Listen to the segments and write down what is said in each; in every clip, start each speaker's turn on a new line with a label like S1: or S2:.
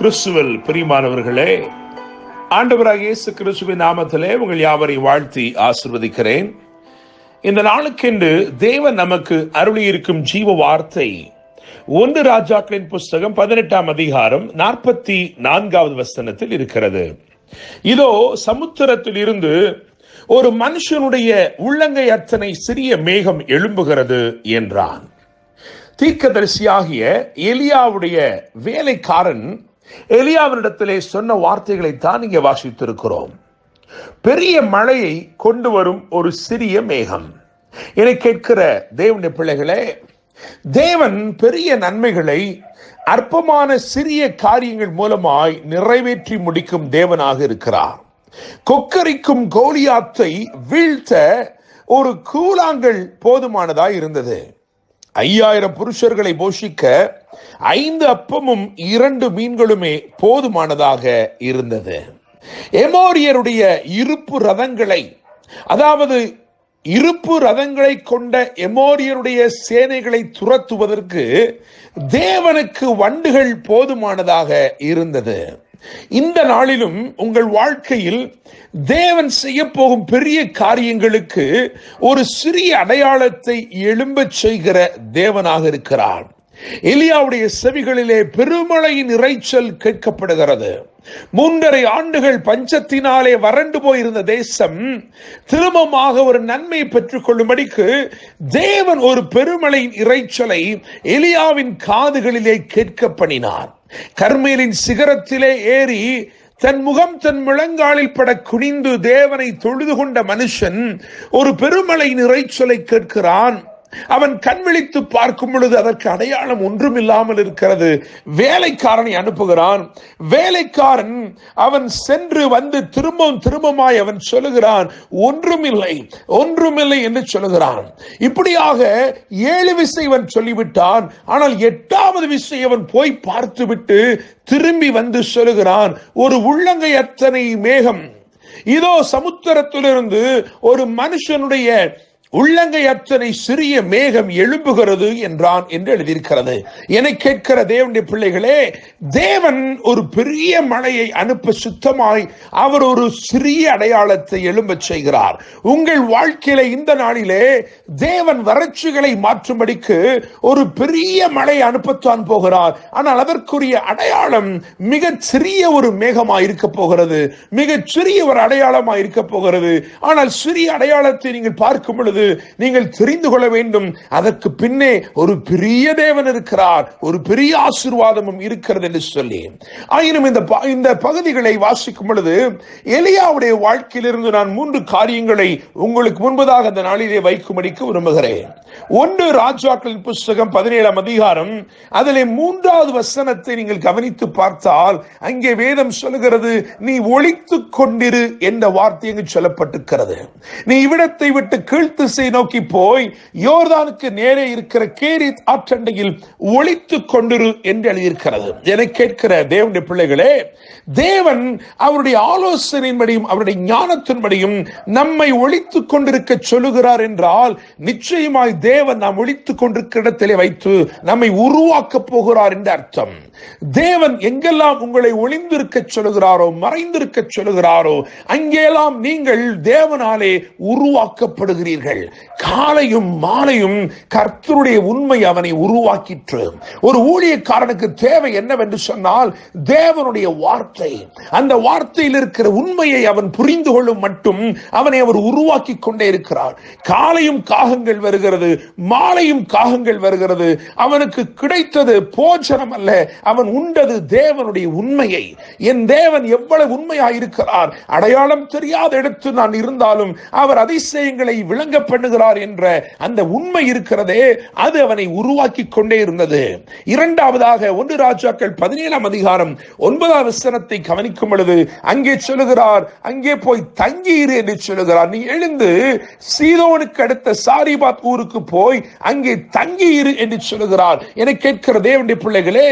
S1: கிறிஸ்துவில் பிரியமானவர்களே, ஆண்டவராகிய இயேசு கிறிஸ்துவின் நாமத்திலே உங்கள் யாவரையும் வாழ்த்தி ஆசீர்வதிக்கிறேன். இந்த நாளுக்கென்று தேவன் நமக்கு அருளியிருக்கும் ஜீவ வார்த்தை 1 ராஜாக்களின் புஸ்தகம் 18ஆம் அதிகாரம் 44வது வசனத்தில் இருக்கிறது. இதோ சமுத்திரத்தில் இருந்து ஒரு மனுஷனுடைய உள்ளங்கை அத்தனை சிறிய மேகம் எழும்புகிறது என்றான். தீர்க்கதரிசியாகிய எலியாவுடைய வேலைக்காரன் எலியாவினிடத்திலே சொன்ன வார்த்தைகளை தான் இங்கே வாசித்திருக்கிறோம். பெரிய மழையை கொண்டு வரும் ஒரு சிறிய மேகம். என்னை கேட்கிற தேவனுடைய பிள்ளைகளே, தேவன் பெரிய நன்மைகளை அற்பமான சிறிய காரியங்கள் மூலமாய் நிறைவேற்றி முடிக்கும் தேவனாக இருக்கிறார். கொக்கரிக்கும் கோலியாத்தை வீழ்த்த ஒரு கூழாங்கல் போதுமானதாய் இருந்தது. 5000 புருஷர்களை போஷிக்க 5 அப்பமும் 2 மீன்களுமே போதுமானதாக இருந்தது. எமோரியருடைய இருப்பு ரதங்களை கொண்ட எமோரியருடைய சேனைகளை துரத்துவதற்கு தேவனுக்கு வண்டுகள் போதுமானதாக இருந்தது. இந்த நாளிலும் உங்கள் வாழ்க்கையில் தேவன் செய்ய போகும் பெரிய காரியங்களுக்கு ஒரு சிறிய அடையாளத்தை எழும்பச் செய்கிற தேவனாக இருக்கிறார். எலியாவுடைய செவிகளிலே பெருமழையின் இரைச்சல் கேட்கப்படுகிறது. 3.5 ஆண்டுகள் பஞ்சத்தினாலே வறண்டு போயிருந்த தேசம் திரும்பமாக ஒரு நன்மை பெற்றுக் கொள்ளும்படிக்கு தேவன் ஒரு பெருமழையின் இரைச்சலை எலியாவின் காதுகளிலே கேட்க பண்ணினார். கர்மேலின் சிகரத்திலே ஏறி தன் முகம் தன் முழங்காலில் பட குனிந்து தேவனை தொழுது கொண்ட மனுஷன் ஒரு பெருமழையின் இரைச்சலை கேட்கிறான். அவன் கண் விழித்து பார்க்கும் பொழுது அதற்கு அடையாளம் ஒன்றும் இல்லாமல் இருக்கிறது. வேலைக்காரனை அனுப்புகிறான். வேலைக்காரன் அவன் சென்று வந்து திரும்பமாய் அவன் சொல்லுகிறான், ஒன்றுமில்லை என்று சொல்லுகிறான். இப்படியாக 7 விசை அவன் சொல்லிவிட்டான். ஆனால் 8வது விசை அவன் போய் பார்த்துவிட்டு திரும்பி வந்து சொல்லுகிறான், ஒரு உள்ளங்கை அத்தனை மேகம் இதோ சமுத்திரத்திலிருந்து ஒரு மனுஷனுடைய உள்ளங்கை அத்தனை சிறிய மேகம் எழும்புகிறது என்றான் என்று எழுதியிருக்கிறது. என்னை கேட்கிற தேவனுடைய பிள்ளைகளே, தேவன் ஒரு பெரிய மழையை அனுப்ப சுத்தமாய் அவர் ஒரு சிறிய அடையாளத்தை எழும்ப செய்கிறார். உங்கள் வாழ்க்கையில இந்த நாளிலே தேவன் வறட்சிகளை மாற்றும்படிக்கு ஒரு பெரிய மழை அனுப்பத்தான் போகிறார். ஆனால் அதற்குரிய அடையாளம் மிகச் சிறிய ஒரு மேகமாய் இருக்க போகிறது, மிகச் சிறிய ஒரு அடையாளமாய் இருக்க போகிறது. ஆனால் சிறிய அடையாளத்தை நீங்கள் பார்க்கும் பொழுது நீங்கள் தெரிந்து கொள்ள வேண்டும், அதற்கு பின்னே ஒரு பெரிய தேவன் இருக்கிறார், ஒரு பெரிய ஆசீர்வாதமும் இருக்கிறது என்று சொல்லி. ஆயினும் இந்த பகுதிகளை வாசிக்கும் பொழுது எலியாவுடைய வாழ்க்கையிலிருந்து நான் 3 காரியங்களை உங்களுக்கு முன்பதாக அந்த நாளிலே வைக்கும்படிக்கு விரும்புகிறேன். 1 ராஜாக்களின் புஸ்தகம் 17ஆம் அதிகாரம் அதிலே 3வது வசனத்தை நீங்கள் கவனித்து பார்த்தால் அங்கே வேதம் சொல்லுகிறது, நீ ஒளித்துக் கொண்டிரு என்ற வார்த்தை அங்கு சொல்லப்பட்டிருக்கிறது. நீ இவ்விடத்தை விட்டு கீழ்த்திசை நோக்கி போய் யோர்தானுக்கு நேரே இருக்கிற கேரித் ஆற்றண்டையில் ஒளித்துக் கொண்டிரு என்று எழுதியிருக்கிறது. என கேட்கிற தேவனுடைய பிள்ளைகளே, தேவன் அவருடைய ஆலோசனையின்படியும் அவருடைய ஞானத்தின்படியும் நம்மை ஒளித்துக் கொண்டிருக்க சொல்லுகிறார் என்றால் நிச்சயமாய் தேவன் நாம் ஒளித்துக் கொண்டிருக்கிற இடத்திலே வைத்து நம்மை உருவாக்க போகிறார் என்று அர்த்தம். தேவன் எங்கெல்லாம் உங்களை ஒளிந்திருக்க சொல்லுகிறாரோ, மறைந்திருக்க சொல்லுகிறாரோ, அங்கெல்லாம் நீங்கள் தேவனாலே உருவாக்கப்படுகிறீர்கள். காலையும் மாலையும் கர்த்தருடைய உண்மை அவனை உருவாக்கிற்று. ஒரு ஊழியக்காரனுக்கு தேவை என்னவென்று சொன்னால் தேவனுடைய வார்த்தை. அந்த வார்த்தையில் இருக்கிற உண்மையை அவன் புரிந்து கொள்ளும் மட்டும் அவனை அவர் உருவாக்கி கொண்டே இருக்கிறார். காலையும் காகங்கள் வருகிறது, மாலையும் காகங்கள் வருகிறது. அவனுக்கு கிடைத்தது போஜனம் அல்ல, அவன் உண்டது தேவனுடைய உண்மையை. என் தேவன் எவ்வளவு உண்மையாக இருக்கிறார், அடையாளம் தெரியாத இடத்தில் நான் இருந்தாலும் அவர் அதிசயங்களை விளங்க பண்ணுகிறார் என்ற அந்த உண்மை இருக்கிறதே, அது அவனை உருவாக்கி கொண்டே இருந்தது. இரண்டாவதாக 1 ராஜாக்கள் 17ஆம் அதிகாரம் 9வது வசனத்தை கவனிக்கும் பொழுது அங்கே சொல்லுகிறார், அங்கே போய் தங்கியிரு என்று சொல்லுகிறார். நீ எழுந்து சீதோனுக்கு அடுத்த சாரிபாத் ஊருக்கு போய் அங்கே தங்கியிரு என்று சொல்லுகிறார். என கேட்கிற தேவனுடைய பிள்ளைகளே,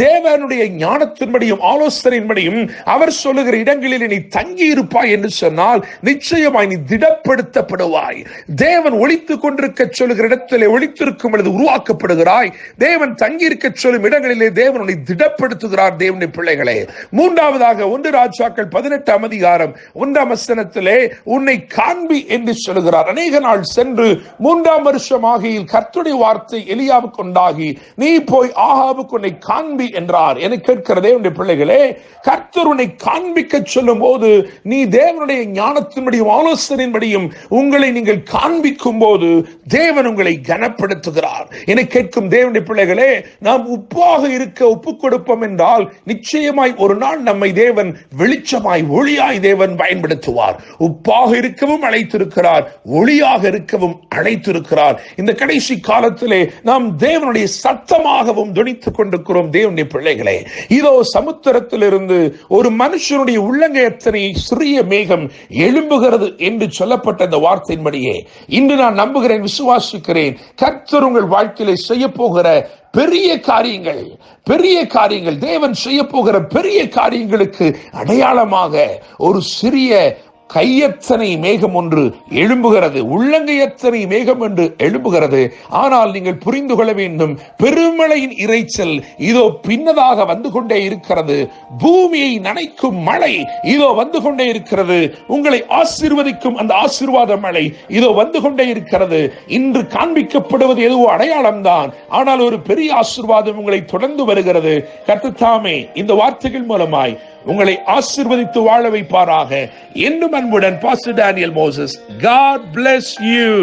S1: தேவனுடைய ஞானத்தின்படியும் ஆலோசனையின்படியும் அவர் சொல்லுகிற இடங்களில் நீ தங்கி இருப்பாய் என்று சொன்னால் நிச்சயமாய் நீ திடப்படுத்தப்படுவாய். தேவன் ஒளித்துக் கொண்டிருக்க சொல்லுகிற இடத்திலே ஒளித்திருக்கும் பொழுது உருவாக்கப்படுகிறாய். தேவன் தங்கியிருக்க சொல்லும் இடங்களிலே தேவன் உன்னை திடப்படுத்துகிறார். தேவனுடைய பிள்ளைகளே, மூன்றாவதாக 1 ராஜாக்கள் 18 அதிகாரம் 1 வசனத்திலே உன்னை காண்பி என்று சொல்லுகிறார். அநேக நாள் சென்று 3ஆம் வருஷமாகியில் கர்த்தருடைய வார்த்தை எலியாவுக்கு உண்டாகி நீ போய் ஆகாபுக்கு உன்னை காண்பி என்றார். என கேட்கிற தேவனுடைய பிள்ளைகளே, கர்த்தர் உன்னை காண்பிக்க சொல்லும் போது நீ தேவனுடைய ஞானத்தின்படியும் ஆலோசனையின்படியும் உங்களை நீங்கள் காண்பிக்கும் போது தேவன் உங்களை கனப்படுத்துகிறார். என கேட்கும் தேவனுடைய பிள்ளைகளே, நாம் உப்பாக இருக்க ஒப்பு கொடுப்போம் என்றால் நிச்சயமாய் ஒரு நாள் நம்மை தேவன் வெளிச்சமாய் ஒளியாய் தேவன் பயன்படுத்துவார். உப்பாக இருக்கவும் அழைத்திருக்கிறார், ஒளியாக இருக்கவும் அழைத்திருக்கிறார். இந்த கடைசி காலத்திலே நாம் தேவனுடைய சத்தமாகவும் துணித்துக் கொண்டிருக்கிறோம். தேவனுடைய பிள்ளைகளே, இதோ சமுத்திரத்திலிருந்து ஒரு மனுஷனுடைய உள்ளங்கையத்தனை சிறிய மேகம் எழும்புகிறது என்று சொல்லப்பட்ட அந்த வார்த்தையின்படியே இன்று நான் நம்புகிறேன், விசுவாசிக்கிறேன். கர்த்தர் உங்கள் வாழ்க்கையிலே செய்ய போகிற பெரிய காரியங்கள் தேவன் செய்ய போகிற பெரிய காரியங்களுக்கு அடையாளமாக ஒரு சிறிய கையத்தனை மேகம் ஒன்று எழும்புகிறது, உள்ளங்கையத்தனை மேகம் என்று எழும்புகிறது. ஆனால் நீங்கள் புரிந்து கொள்ள வேண்டும், பெருமழையின் இரைச்சல் இதோ பின்னதாக வந்து கொண்டே இருக்கிறது. பூமியை நனைக்கும் மழை இதோ வந்து கொண்டே இருக்கிறது. உங்களை ஆசீர்வதிக்கும் அந்த ஆசீர்வாத மழை இதோ வந்து கொண்டே இருக்கிறது. இன்று காண்பிக்கப்படுவது எதுவோ அடையாளம்தான், ஆனால் ஒரு பெரிய ஆசீர்வாதம் உங்களை தொடர்ந்து வருகிறது. கர்த்தர் தாமே இந்த வார்த்தைகள் மூலமாய் உங்களை ஆசீர்வதித்து வாழ வைப்பாராக. என்னும் அன்புடன் pastor Daniel Moses. God bless you.